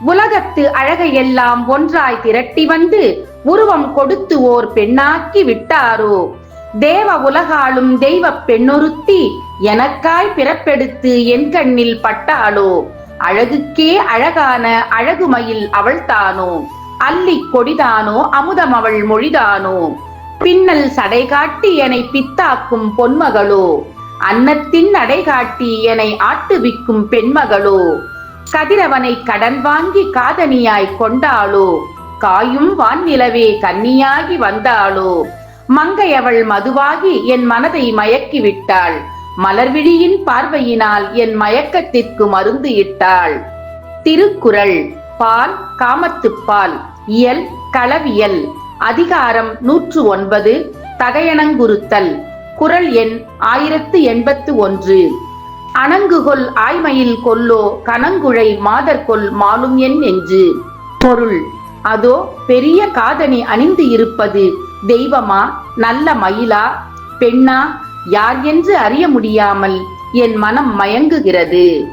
உலகத்து அழகையெல்லாம் ஒன்றாய் திரட்டி வந்து உருவம் கொடுத்து ஓர் பெண்ணாக்கி விட்டாரோ. தேவ உலகாளும் தெய்வ பெண்ணொருத்தி எனக்காய் பிறப்பெடுத்து என் கண்ணில் பட்டாளோ. அழகுக்கே அழகான அழகுமயில் அவள்தானோ, அல்லி கொடிதானோ அமுதம் அவள் மொழிதானோ. பின்னல் சடை காட்டி என்னை பித்தாக்கும் பொன்மகளோ, அன்னத்தின் நடை காட்டி என்னை ஆட்டுவிக்கும் பெண்மகளோ. கதிரவனை கடன் வாங்கி காதணியாய் கொண்டாளோ, காயும் வான்நிலவே கன்னியாகி வந்தாளோ. மங்கையவள் மதுவாகி என் மனதை மயக்கி விட்டாள், மலர்விழியின் பார்வையினால் என் மயக்கத்திற்கு மருந்து இட்டாள். திருக்குறள். பால் காமத்துப்பால். இயல் களவியல். அதிகாரம் 109. தகையணங்குறுத்தல். குறள் எண் 1081. அணங்குகொல் ஆய்மயில் கொல்லோ, கணங்குழை மாதர்கொல் மாலும் என் நெஞ்சு. பொருள். அதோ பெரிய காதணி அணிந்து இருப்பது தெய்வமா, நல்ல மயிலா, பெண்ணா, யார் என்று அறிய முடியாமல் என் மனம் மயங்குகிறது.